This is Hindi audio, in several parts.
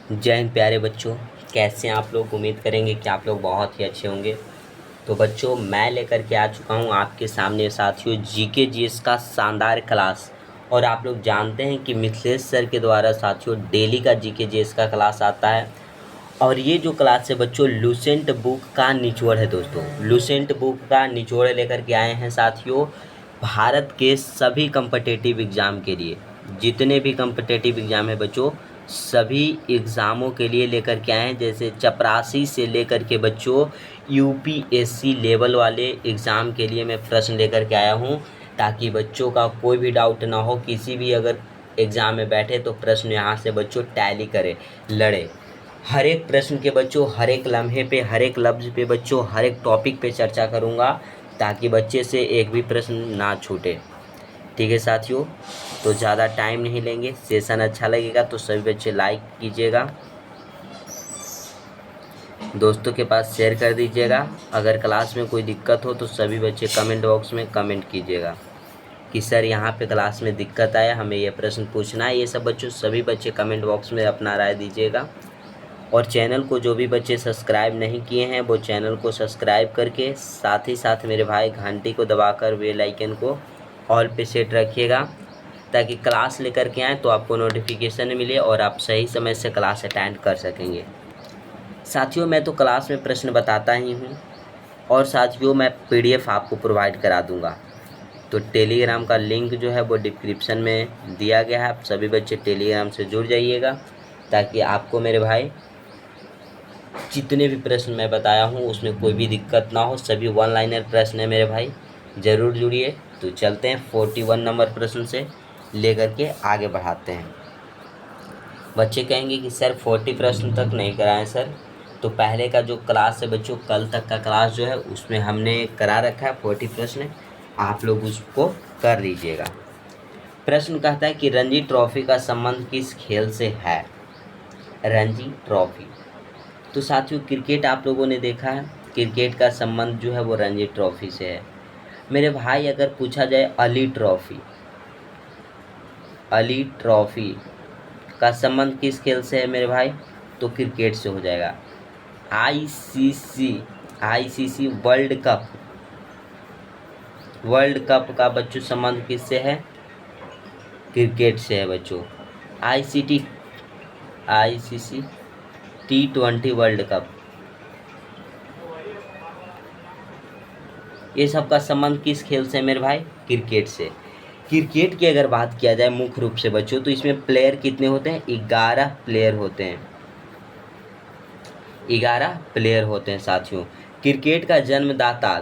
जय हिंद प्यारे बच्चों, कैसे हैं आप लोग। उम्मीद करेंगे कि आप लोग बहुत ही अच्छे होंगे। तो बच्चों, मैं लेकर के आ चुका हूं आपके सामने साथियों जीके जीएस का शानदार क्लास। और आप लोग जानते हैं कि मिथिलेश सर के द्वारा साथियों डेली का जीके जीएस का क्लास आता है। और ये जो क्लास है बच्चों लूसेंट बुक का निचोड़ है दोस्तों। लूसेंट बुक का निचोड़ लेकर के आए हैं साथियों भारत के सभी कम्पिटिटिव एग्ज़ाम के लिए। जितने भी कम्पिटिटिव एग्ज़ाम है बच्चों, सभी एग्ज़ामों के लिए लेकर के आए हैं। जैसे चपरासी से लेकर के बच्चों यूपीएससी लेवल वाले एग्ज़ाम के लिए मैं प्रश्न लेकर के आया हूँ, ताकि बच्चों का कोई भी डाउट ना हो। किसी भी अगर एग्ज़ाम में बैठे तो प्रश्न यहाँ से बच्चों टैली करे, लड़े। हर एक प्रश्न के बच्चों, हर एक लम्हे पे, हर एक लफ्ज़ पे बच्चों, हर एक टॉपिक पे चर्चा करूँगा, ताकि बच्चे से एक भी प्रश्न ना छूटे। ठीक है साथियों, तो ज़्यादा टाइम नहीं लेंगे। सेशन अच्छा लगेगा तो सभी बच्चे लाइक कीजिएगा, दोस्तों के पास शेयर कर दीजिएगा। अगर क्लास में कोई दिक्कत हो तो सभी बच्चे कमेंट बॉक्स में कमेंट कीजिएगा कि सर यहाँ पे क्लास में दिक्कत आया, हमें ये प्रश्न पूछना है। ये सब बच्चों सभी बच्चे कमेंट बॉक्स में अपना राय दीजिएगा। और चैनल को जो भी बच्चे सब्सक्राइब नहीं किए हैं वो चैनल को सब्सक्राइब करके साथ ही साथ मेरे भाई घंटी को दबाकर बेल आइकन को ऑल पे सेट रखिएगा, ताकि क्लास लेकर के आएँ तो आपको नोटिफिकेशन मिले और आप सही समय से क्लास अटेंड कर सकेंगे। साथियों, मैं तो क्लास में प्रश्न बताता ही हूँ, और साथियों मैं पीडीएफ आपको प्रोवाइड करा दूँगा। तो टेलीग्राम का लिंक जो है वो डिस्क्रिप्शन में दिया गया है। आप सभी बच्चे टेलीग्राम से जुड़ जाइएगा, ताकि आपको मेरे भाई जितने भी प्रश्न मैं बताया हूँ उसमें कोई भी दिक्कत ना हो। सभी वन लाइनर प्रश्न है मेरे भाई, ज़रूर जुड़िए। तो चलते हैं 41 नंबर प्रश्न से लेकर के आगे बढ़ाते हैं। बच्चे कहेंगे कि सर 40 प्रश्न तक नहीं कराएं सर। तो पहले का जो क्लास है बच्चों, कल तक का क्लास जो है उसमें हमने करा रखा है 40 प्रश्न, आप लोग उसको कर लीजिएगा। प्रश्न कहता है कि रणजी ट्रॉफी का संबंध किस खेल से है। रणजी ट्रॉफी, तो साथियों क्रिकेट आप लोगों ने देखा है, क्रिकेट का संबंध जो है वो रणजी ट्रॉफी से है। मेरे भाई अगर पूछा जाए अली ट्रॉफी, अली ट्रॉफी का संबंध किस खेल से है मेरे भाई, तो क्रिकेट से हो जाएगा। आईसीसी वर्ल्ड कप का बच्चों संबंध किससे है, क्रिकेट से है बच्चों। आईसीसी T20 वर्ल्ड कप, ये सब का संबंध किस खेल से है मेरे भाई, क्रिकेट से। क्रिकेट की अगर बात किया जाए मुख्य रूप से बच्चों, तो इसमें प्लेयर कितने होते हैं, 11 प्लेयर होते हैं, 11 प्लेयर होते हैं साथियों। क्रिकेट का जन्मदाता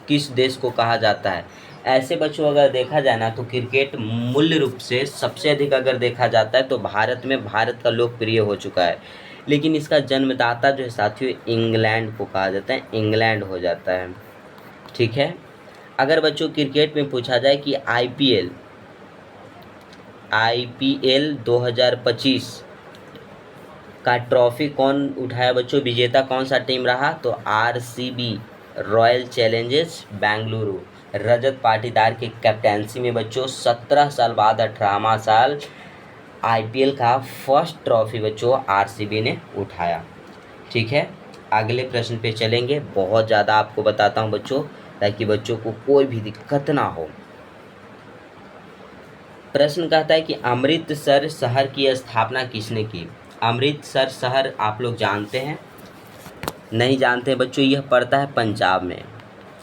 किस देश को कहा जाता है। ऐसे बच्चों अगर देखा जाए ना, तो क्रिकेट मूल्य रूप से सबसे अधिक अगर देखा जाता है तो भारत में, भारत का लोकप्रिय हो चुका है। लेकिन इसका जन्मदाता जो है साथियों इंग्लैंड को कहा जाता है, इंग्लैंड हो जाता है। ठीक है। अगर बच्चों क्रिकेट में पूछा जाए कि आईपीएल 2025 का ट्रॉफी कौन उठाया बच्चों, विजेता कौन सा टीम रहा, तो RCB, royal Challengers Bengaluru. Rajat Patidar के कैप्टेंसी में बच्चों 17 साल बाद 18वां साल आईपीएल का फर्स्ट ट्रॉफी बच्चों आरसीबी ने उठाया। ठीक है, अगले प्रश्न पे चलेंगे। बहुत ज़्यादा आपको बताता हूँ बच्चों, ताकि बच्चों को कोई भी दिक्कत ना हो। प्रश्न कहता है कि अमृतसर शहर की स्थापना किसने की। अमृतसर शहर आप लोग जानते हैं, नहीं जानते हैं बच्चों, यह पड़ता है पंजाब में।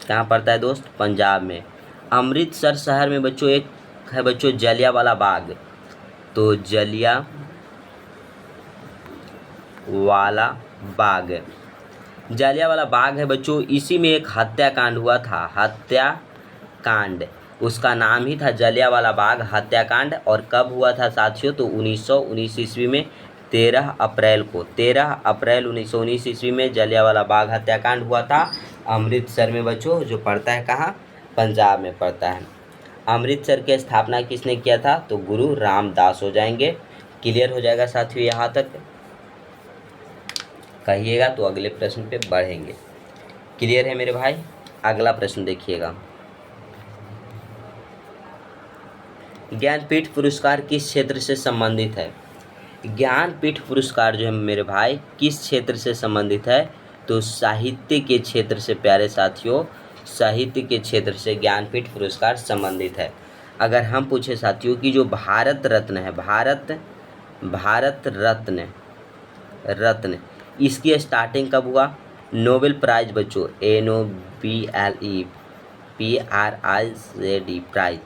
कहाँ पड़ता है दोस्त, पंजाब में। अमृतसर शहर में बच्चों एक है बच्चों जलियांवाला बाग। तो जलियांवाला बाग है बच्चों, इसी में एक हत्याकांड हुआ था, हत्याकांड, उसका नाम ही था जलियांवाला बाग हत्याकांड। और कब हुआ था साथियों, तो 1919 ईस्वी में 13 अप्रैल 1919 ईस्वी में जलियांवाला बाग हत्याकांड हुआ था अमृतसर में बच्चों, जो पड़ता है कहाँ, पंजाब में पड़ता है। अमृतसर की स्थापना किसने किया था, तो गुरु रामदास हो जाएंगे। क्लियर हो जाएगा साथियों यहाँ तक, कहिएगा तो अगले प्रश्न पे बढ़ेंगे। क्लियर है मेरे भाई। अगला प्रश्न देखिएगा, ज्ञानपीठ पुरस्कार किस क्षेत्र से संबंधित है। ज्ञानपीठ पुरस्कार जो है मेरे भाई किस क्षेत्र से संबंधित है, तो साहित्य के क्षेत्र से प्यारे साथियों, साहित्य के क्षेत्र से ज्ञानपीठ पुरस्कार संबंधित है। अगर हम पूछे साथियों कि जो भारत रत्न है, भारत रत्न इसकी स्टार्टिंग कब हुआ? नोबेल प्राइज बच्चों, NOBLE प्राइज,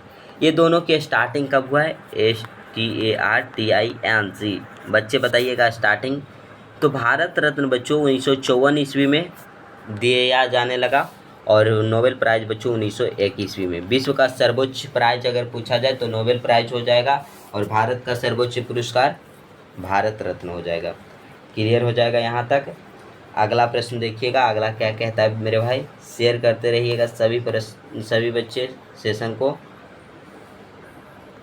ये दोनों की स्टार्टिंग कब हुआ है? STARTING। बच्चे बताइएगा स्टार्टिंग। तो भारत रत्न बच्चों 1954 ईस्वी में दिया जाने लगा और नोबेल प्राइज बच्चों 1901 ईस्वी में। विश्व का सर्वोच्च प्राइज अगर पूछा जाए तो नोबेल प्राइज हो जाएगा और भारत का सर्वोच्च पुरस्कार भारत रत्न हो जाएगा। क्लियर हो जाएगा यहाँ तक। अगला प्रश्न देखिएगा, अगला क्या कहता है मेरे भाई, शेयर करते रहिएगा सभी बच्चे सेशन को।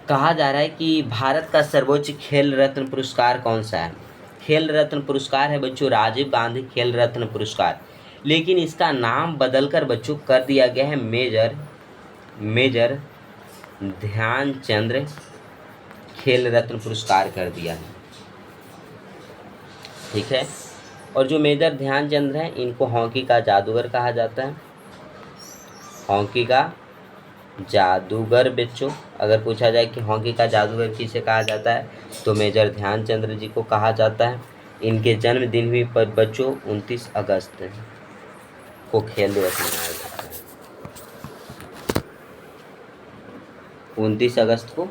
कहा जा रहा है कि भारत का सर्वोच्च खेल रत्न पुरस्कार कौन सा है? खेल रत्न पुरस्कार है बच्चों राजीव गांधी खेल रत्न पुरस्कार, लेकिन इसका नाम बदलकर बच्चों कर दिया गया है मेजर ध्यानचंद्र खेल रत्न पुरस्कार कर दिया है। ठीक है। और जो मेजर ध्यानचंद्र हैं इनको हॉकी का जादूगर कहा जाता है। हॉकी का जादूगर बच्चों, अगर पूछा जाए कि हॉकी का जादूगर किसे कहा जाता है तो मेजर ध्यानचंद्र जी को कहा जाता है। इनके जन्मदिन भी बच्चों 29 अगस्त को खेल दिवस मनाया जाता है। 29 अगस्त को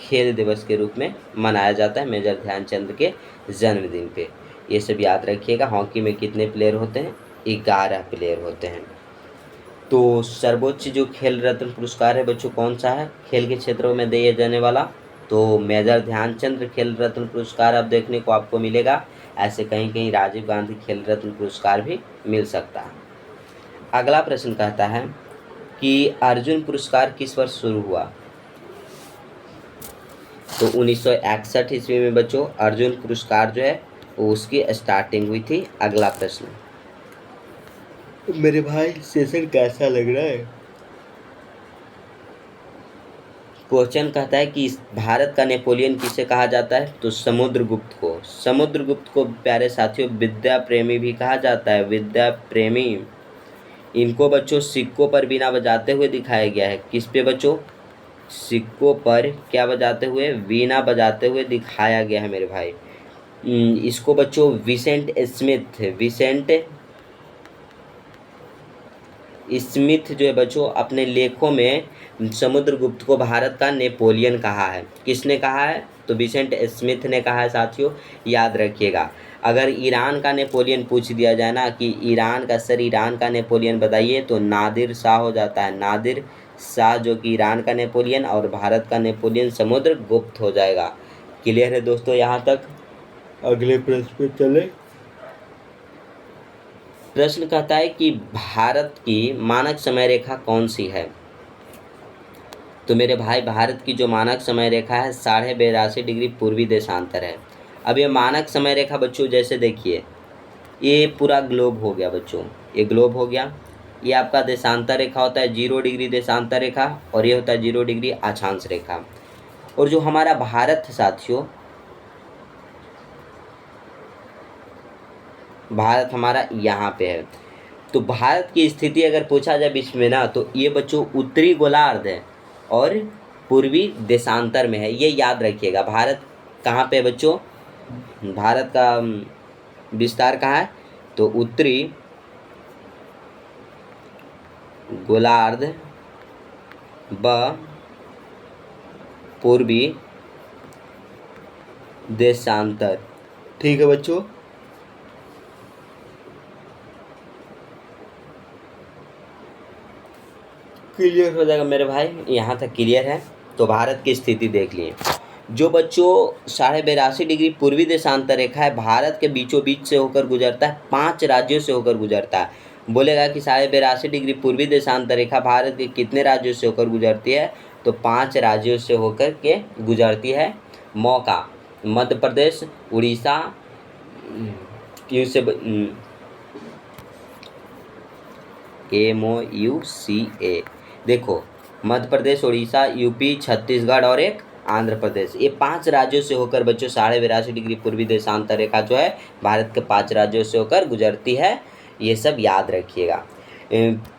खेल दिवस के रूप में मनाया जाता है मेजर ध्यानचंद के जन्मदिन पे। ये सब याद रखिएगा। हॉकी में कितने प्लेयर होते हैं? 11 प्लेयर होते हैं। तो सर्वोच्च जो खेल रत्न पुरस्कार है बच्चों कौन सा है खेल के क्षेत्रों में दिए जाने वाला? तो मेजर ध्यानचंद खेल रत्न पुरस्कार अब देखने को आपको मिलेगा। ऐसे कहीं कहीं राजीव गांधी खेल रत्न पुरस्कार भी मिल सकता है। अगला प्रश्न कहता है कि अर्जुन पुरस्कार किस वर्ष शुरू हुआ? तो 1961 ईस्वी में बच्चों अर्जुन पुरस्कार जो है उसकी स्टार्टिंग हुई थी। अगला प्रश्न मेरे भाई सेशन कैसा लग रहा है? क्वेश्चन कहता है कि भारत का नेपोलियन किसे कहा जाता है? तो समुद्रगुप्त को। समुद्रगुप्त को प्यारे साथियों विद्या प्रेमी भी कहा जाता है। विद्या प्रेमी, इनको बच्चों सिक्कों पर बीना बजाते हुए दिखाया गया है। किस पे बच्चों? सिक्कों पर क्या बजाते हुए? वीणा बजाते हुए दिखाया गया है मेरे भाई। इसको बच्चों विसेंट स्मिथ जो है बच्चों अपने लेखों में समुद्रगुप्त को भारत का नेपोलियन कहा है। किसने कहा है? तो विसेंट स्मिथ ने कहा है साथियों, याद रखिएगा। अगर ईरान का नेपोलियन पूछ दिया जाए ना कि ईरान का नेपोलियन बताइए तो नादिर शाह हो जाता है। नादिर शाह जो कि ईरान का नेपोलियन, और भारत का नेपोलियन समुद्रगुप्त हो जाएगा। क्लियर है दोस्तों यहाँ तक? अगले प्रश्न पे चले। प्रश्न कहता है कि भारत की मानक समय रेखा कौन सी है? तो मेरे भाई भारत की जो मानक समय रेखा है 82.5 डिग्री पूर्वी देशांतर है। अब ये मानक समय रेखा बच्चों जैसे देखिए, ये पूरा ग्लोब हो गया बच्चों, ये ग्लोब हो गया। ये आपका देशांतर रेखा होता है 0 डिग्री देशांतर रेखा, और ये होता है 0 डिग्री अक्षांश रेखा। और जो हमारा भारत है साथियों, भारत हमारा यहाँ पे है। तो भारत की स्थिति अगर पूछा जाए विश्व में ना, तो ये बच्चों उत्तरी गोलार्ध है और पूर्वी देशांतर में है। ये याद रखिएगा। भारत कहाँ पे बच्चों? भारत का विस्तार कहाँ है? तो उत्तरी गोलार्ध व पूर्वी देशांतर। ठीक है बच्चों। क्लियर हो जाएगा मेरे भाई, यहाँ तक क्लियर है। तो भारत की स्थिति देख लिए। जो बच्चों 82.5 डिग्री पूर्वी देशांतर रेखा है भारत के बीचों बीच से होकर गुजरता है, 5 राज्यों से होकर गुजरता है। बोलेगा कि 82.5 डिग्री पूर्वी देशांतर रेखा भारत के कितने राज्यों से होकर गुजरती है? तो 5 राज्यों से होकर के गुजरती है। मौका मध्य प्रदेश, उड़ीसा, MOUCA। देखो मध्य प्रदेश, उड़ीसा, यूपी, छत्तीसगढ़ और एक आंध्र प्रदेश। ये 5 राज्यों से होकर बच्चों 82.5 डिग्री पूर्वी देशांतर रेखा जो है भारत के 5 राज्यों से होकर गुजरती है। ये सब याद रखिएगा।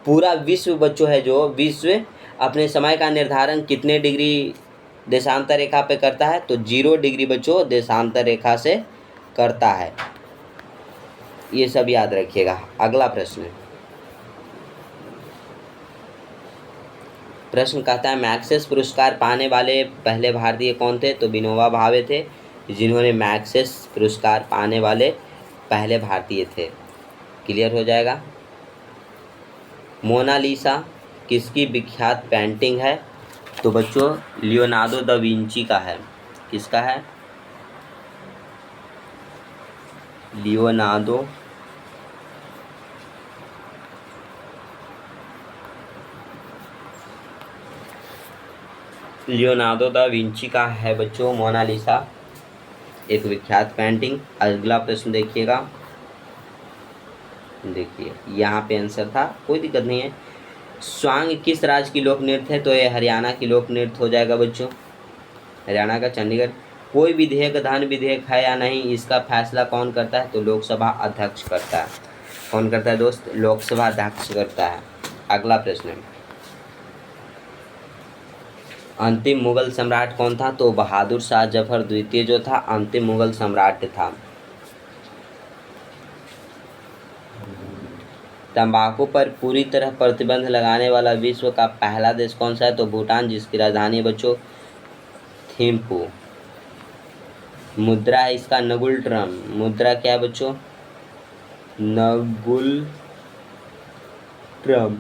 पूरा विश्व बच्चों है जो विश्व अपने समय का निर्धारण कितने डिग्री देशांतर रेखा पे करता है, तो 0 डिग्री बच्चों देशांतर रेखा से करता है। ये सब याद रखिएगा। अगला प्रश्न कहता है मैग्सेस पुरस्कार पाने वाले पहले भारतीय कौन थे, तो विनोबा भावे थे जिन्होंने मैग्सेस पुरस्कार पाने वाले पहले भारतीय थे। क्लियर हो जाएगा। मोनालिसा किसकी विख्यात पेंटिंग है, तो बच्चों लियोनार्डो दा विंची का है। किसका है, लियोनार्डो दा विंची का है बच्चों मोनालिसा, एक विख्यात पेंटिंग। अगला प्रश्न देखिएगा। देखिए यहाँ पे आंसर था, कोई दिक्कत नहीं है। स्वांग किस राज्य की लोक नृत्य है, तो ये हरियाणा की लोक नृत्य हो जाएगा बच्चों, हरियाणा का चंडीगढ़। कोई विधेयक धन विधेयक है या नहीं, इसका फैसला कौन करता है, तो लोकसभा अध्यक्ष करता है। कौन करता है दोस्त, लोकसभा अध्यक्ष करता है। अगला प्रश्न, अंतिम मुगल सम्राट कौन था, तो बहादुर शाह जफर द्वितीय जो था अंतिम मुगल सम्राट था। तंबाकू पर पूरी तरह प्रतिबंध लगाने वाला विश्व का पहला देश कौन सा है, तो भूटान, जिसकी राजधानी बच्चों थिम्पू। मुद्रा है इसका नगुल ट्रम। मुद्रा क्या है बच्चों, नगुल ट्रम।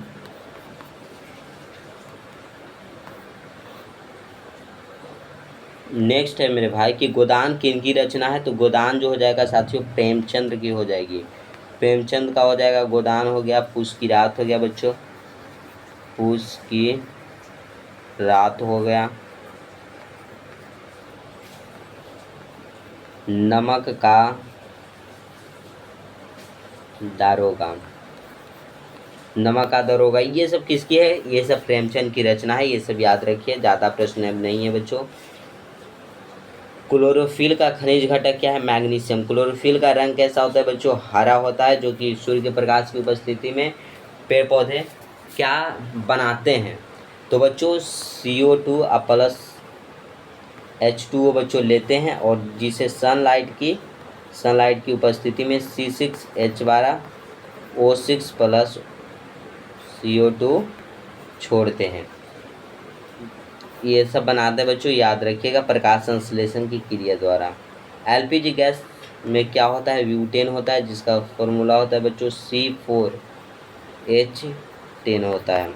नेक्स्ट है मेरे भाई कि गोदान किनकी रचना है, तो गोदान जो हो जाएगा साथियों प्रेमचंद्र की हो जाएगी। प्रेमचंद का हो जाएगा गोदान हो गया। पूस की रात हो गया बच्चों, पूस की रात हो गया। नमक का दारोगा, नमक का दारोगा, ये सब किसकी है, ये सब प्रेमचंद की रचना है। ये सब याद रखिए, ज़्यादा प्रश्न अब नहीं है बच्चों। क्लोरोफिल का खनिज घटक क्या है, मैग्नीशियम। क्लोरोफिल का रंग कैसा होता है बच्चों, हरा होता है, जो कि सूर्य के प्रकाश की उपस्थिति में पेड़ पौधे क्या बनाते हैं, तो बच्चों CO2 प्लस H2O बच्चों लेते हैं, और जिसे सनलाइट की उपस्थिति में C6H12O6 प्लस CO2 छोड़ते हैं। ये सब बनाते हैं बच्चों, याद रखिएगा, प्रकाश संश्लेषण की क्रिया द्वारा। LPG गैस में क्या होता है, ब्यूटेन होता है, जिसका फॉर्मूला होता है बच्चों C4H10 होता है।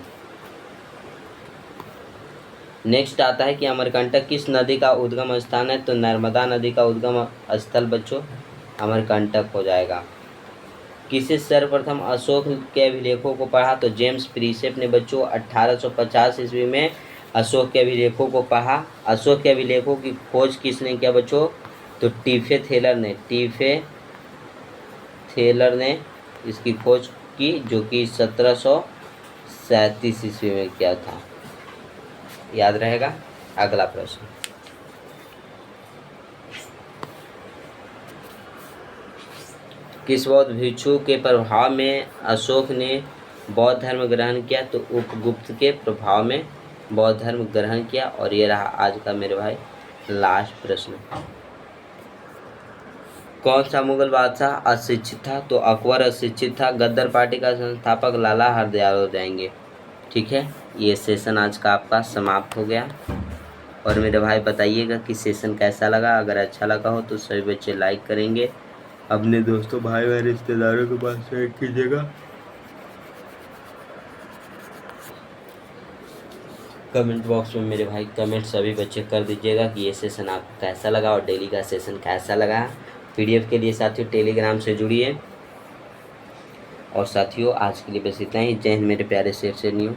नेक्स्ट आता है कि अमरकंटक किस नदी का उद्गम स्थान है, तो नर्मदा नदी का उद्गम स्थल बच्चों अमरकंटक हो जाएगा। किसे सर्वप्रथम अशोक के अभिलेखों को पढ़ा, तो जेम्स प्रिसेप ने बच्चों 1850 ईस्वी में अशोक के अभिलेखों को पढ़ा। अशोक के अभिलेखों की खोज किसने किया बच्चों, तो टीफे थेलर ने इसकी खोज की, जो कि 1737 ईस्वी में किया था। याद रहेगा। अगला प्रश्न, किस बौद्ध भिक्षु के प्रभाव में अशोक ने बौद्ध धर्म ग्रहण किया, तो उपगुप्त के प्रभाव में बौद्ध धर्म ग्रहण किया। और ये रहा आज का मेरे भाई लास्ट प्रश्न, कौन सा मुगल बादशाह अशिक्षित था, तो अकबर अशिक्षित था। गद्दार पार्टी का संस्थापक लाला हरदयाल हो जाएंगे। ठीक है, ये सेशन आज का आपका समाप्त हो गया। और मेरे भाई बताइएगा कि सेशन कैसा लगा। अगर अच्छा लगा हो तो सभी बच्चे लाइक करेंगे, अपने दोस्तों भाई और रिश्तेदारों के पास शेयर कीजिएगा। कमेंट बॉक्स में मेरे भाई कमेंट सभी बच्चे कर दीजिएगा कि ये सेशन आपको कैसा लगा और डेली का सेशन कैसा लगा। PDF के लिए साथियों टेलीग्राम से जुड़िए। और साथियों आज के लिए बस इतना ही। जय हिंद मेरे प्यारे शेर शेरनियों।